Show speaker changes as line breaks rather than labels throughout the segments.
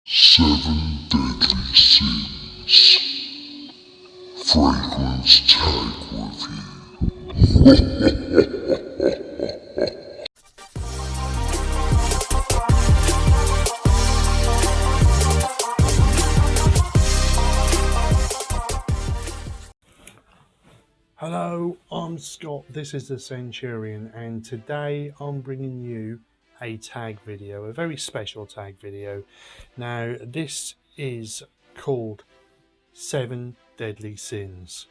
Seven Deadly Sins Fragrance Tag Review.
Hello, I'm Scott, this is the Centurion, and today I'm bringing you a tag video, a very special tag video. Now, this is called 7 Deadly Sins.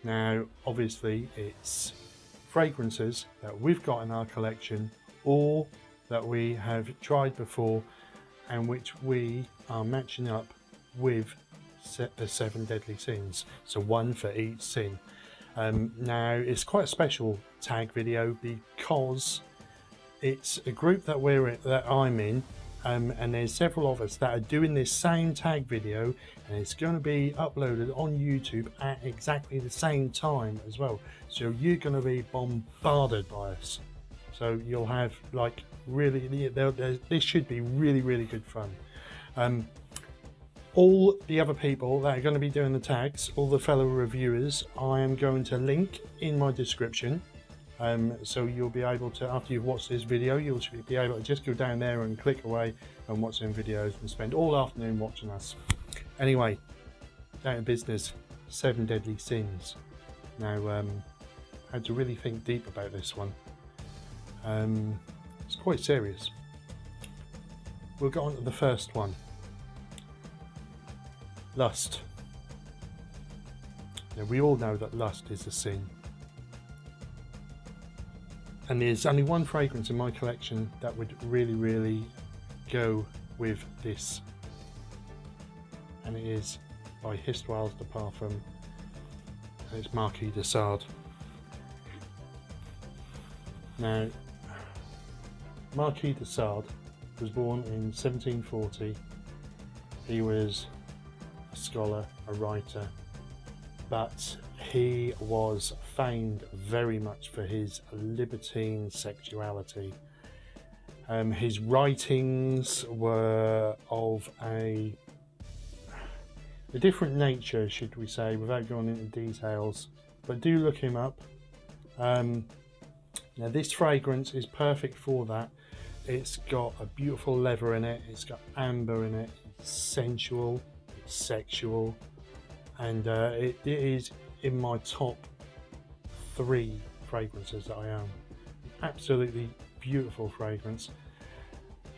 Now, obviously, it's fragrances that we've got in our collection, or that we have tried before, and which we are matching up with the 7 Deadly Sins. So one for each sin. Now, it's quite a special tag video because it's a group that I'm in, and there's several of us that are doing this same tag video, and it's going to be uploaded on YouTube at exactly the same time as well. So you're going to be bombarded by us. So you'll have like really, this should be really good fun. All the other people that are going to be doing the tags, all the fellow reviewers, I am going to link in my description. So you'll be able to, after you've watched this video, you'll be able to just go down there and click away and watch them videos and spend all afternoon watching us. Anyway, down to business, 7 Deadly Sins. Now, I had to really think deep about this one. It's quite serious. We'll go on to the first one. Lust. Now, we all know that lust is a sin. And there's only one fragrance in my collection that would really go with this. And it is by Histoires de Parfums. And it's Marquis de Sade. Now, Marquis de Sade was born in 1740. He was a scholar, a writer, but he was famed very much for his libertine sexuality. His writings were of a different nature, should we say, without going into details, but do look him up. Now, this fragrance is perfect for that. It's got a beautiful leather in it, it's got amber in it, it's sensual, sexual, and it is in my top 3 fragrances that I own. Absolutely beautiful fragrance,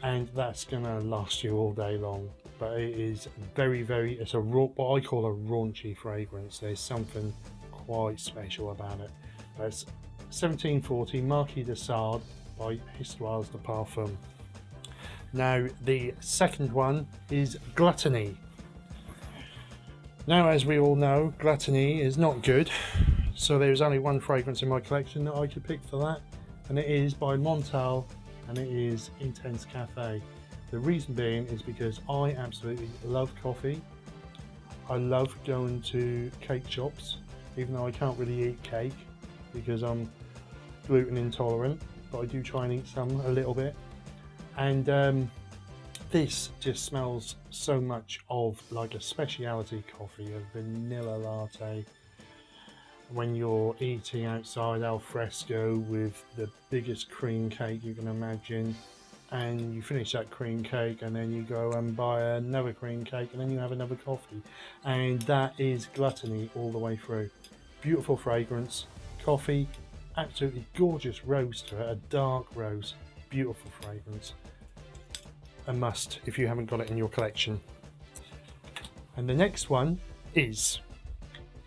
and that's gonna last you all day long. But it is it's a raw, what I call a raunchy fragrance. There's something quite special about it. That's 1740 Marquis de Sade by Histoires de Parfums. Now, the second one is Gluttony. Now, as we all know, gluttony is not good, so there's only one fragrance in my collection that I could pick for that, and it is by Montal, and it is Intense Cafe. The reason being is because I absolutely love coffee. I love going to cake shops, even though I can't really eat cake because I'm gluten intolerant, but I do try and eat some a little bit. And this just smells so much of like a specialty coffee, a vanilla latte, when you're eating outside al fresco with the biggest cream cake you can imagine, and you finish that cream cake and then you go and buy another cream cake and then you have another coffee, and that is gluttony all the way through. Beautiful fragrance, coffee, absolutely gorgeous rose to it, a dark rose, beautiful fragrance. A must if you haven't got it in your collection. And the next one is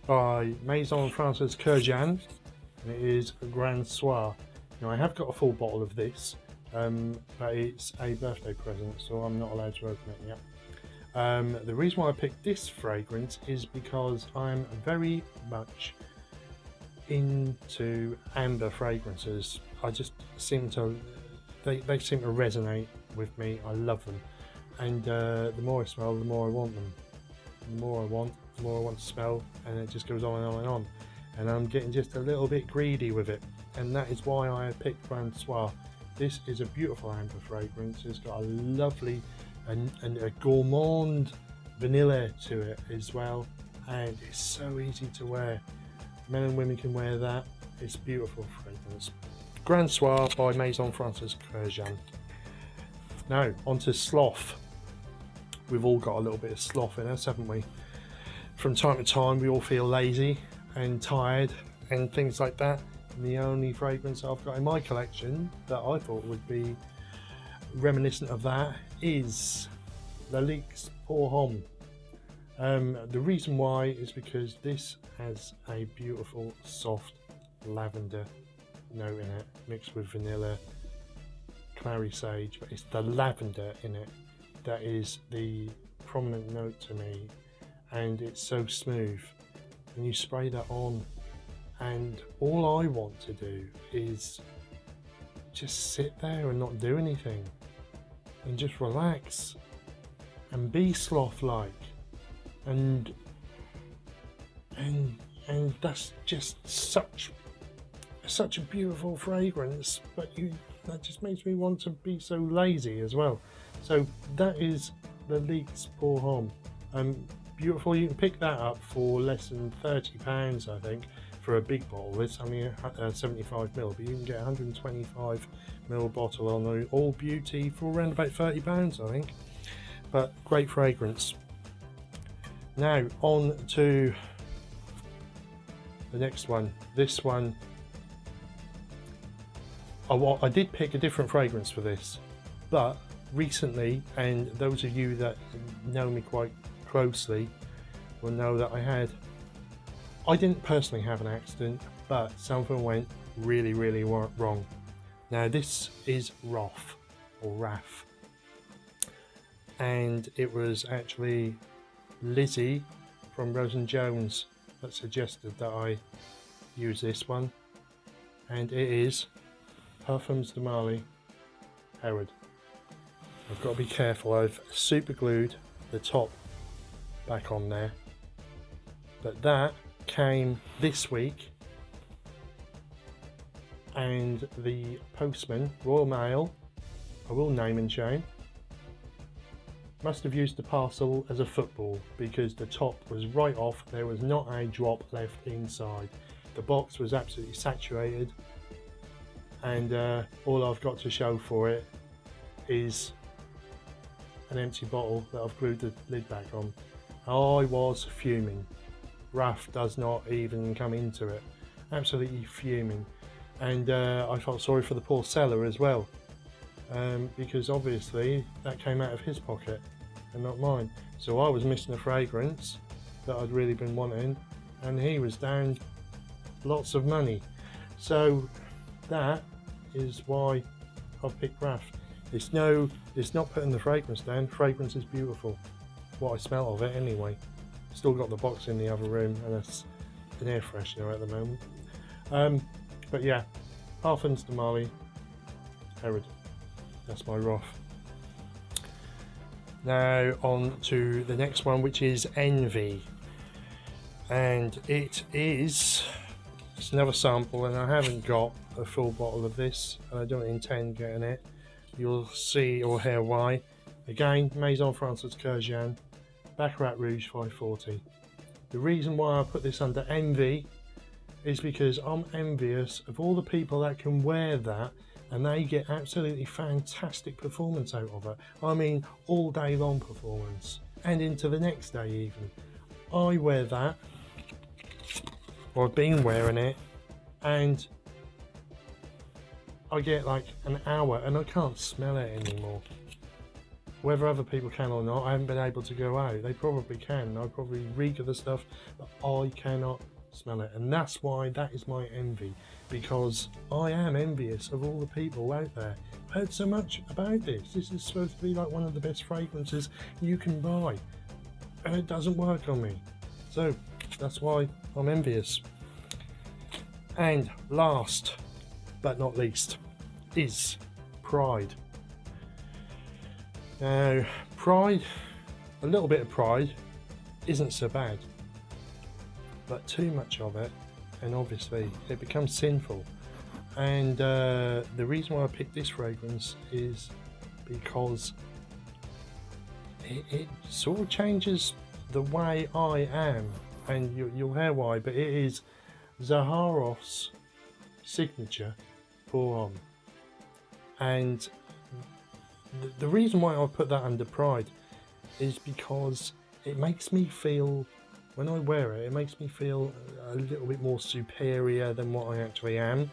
by Maison France's Kurkdjian, and it is Grand Soir. Now, I have got a full bottle of this, but it's a birthday present, so I'm not allowed to open it yet. The reason why I picked this fragrance is because I'm very much into amber fragrances. I just seem to, they seem to resonate with me. I love them, and the more I smell, the more I want them. The more I want to smell, and it just goes on and on and on, and I'm getting just a little bit greedy with it, and that is why I picked Grand Soir. This is a beautiful amber fragrance. It's got a lovely and a gourmand vanilla to it as well, and it's so easy to wear. Men and women can wear that. It's beautiful fragrance. Grand Soir by Maison Kurkdjian. Now onto sloth. We've all got a little bit of sloth in us, haven't we? From time to time we all feel lazy and tired and things like that. And the only fragrance I've got in my collection that I thought would be reminiscent of that is Lalique's Homme. The reason why is because this has a beautiful soft lavender note in it, mixed with vanilla, clary sage, but it's the lavender in it that is the prominent note to me, and it's so smooth. And you spray that on, and all I want to do is just sit there and not do anything and just relax and be sloth-like, and that's just such a beautiful fragrance, but that just makes me want to be so lazy as well. So that is Lalique's Homme. Beautiful. You can pick that up for less than £30, I think, for a big bottle. It's only 75ml, but you can get a 125ml bottle on the All Beauty for around about £30, I think. But great fragrance. Now on to the next one. This one, I did pick a different fragrance for this, but recently, and those of you that know me quite closely will know that I didn't personally have an accident, but something went really wrong. Now this is Roth or Raff, and it was actually Lizzie from Rose and Jones that suggested that I use this one, and it is Parfums de Marly Herod. I've got to be careful, I've super glued the top back on there, but that came this week, and the postman, Royal Mail, I will name and shame, must have used the parcel as a football, because the top was right off. There was not a drop left inside. The box was absolutely saturated, and all I've got to show for it is an empty bottle that I've glued the lid back on. I was fuming. Raff does not even come into it. Absolutely fuming. And I felt sorry for the poor seller as well, because obviously that came out of his pocket and not mine. So I was missing a fragrance that I'd really been wanting, and he was down lots of money. So that is why I've picked Raff. It's not putting the fragrance down. Fragrance is beautiful. What I smell of it anyway. Still got the box in the other room, and it's an air freshener at the moment. But yeah, Parfums de Marly Herod. That's my Roth. Now on to the next one, which is Envy, and it's another sample, and I haven't got a full bottle of this, and I don't intend getting it. You'll see or hear why. Again, Maison Kurkdjian, Baccarat Rouge 540. The reason why I put this under Envy is because I'm envious of all the people that can wear that, and they get absolutely fantastic performance out of it. I mean, all day long performance, and into the next day even. I wear that, or I've been wearing it, and I get like an hour and I can't smell it anymore. Whether other people can or not, I haven't been able to go out. They probably can. I probably reek of the stuff, but I cannot smell it. And that's why that is my envy, because I am envious of all the people out there. I've heard so much about this. This is supposed to be like one of the best fragrances you can buy, and it doesn't work on me. So that's why I'm envious. And last but not least is Pride. Now, Pride, a little bit of Pride isn't so bad, but too much of it, and obviously it becomes sinful. And the reason why I picked this fragrance is because it sort of changes the way I am, and you'll hear why, but it is Zaharoff's signature Pour Homme. And the reason why I put that under pride is because it makes me feel, when I wear it, it makes me feel a little bit more superior than what I actually am.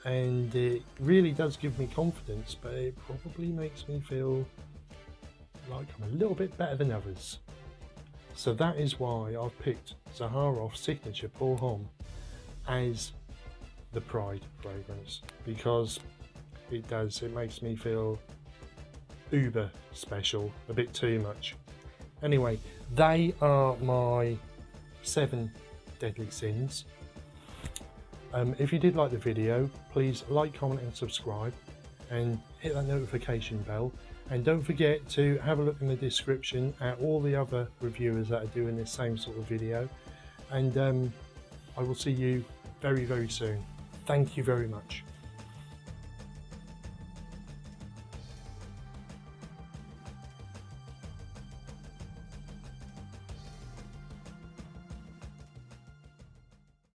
And it really does give me confidence, but it probably makes me feel like I'm a little bit better than others. So that is why I've picked Zaharoff's signature Pour Homme as the pride fragrance, because it makes me feel uber special, a bit too much. Anyway, they are my 7 deadly sins. If you did like the video, please like, comment and subscribe, and hit that notification bell, and don't forget to have a look in the description at all the other reviewers that are doing this same sort of video, and I will see you very, very soon. Thank you very much.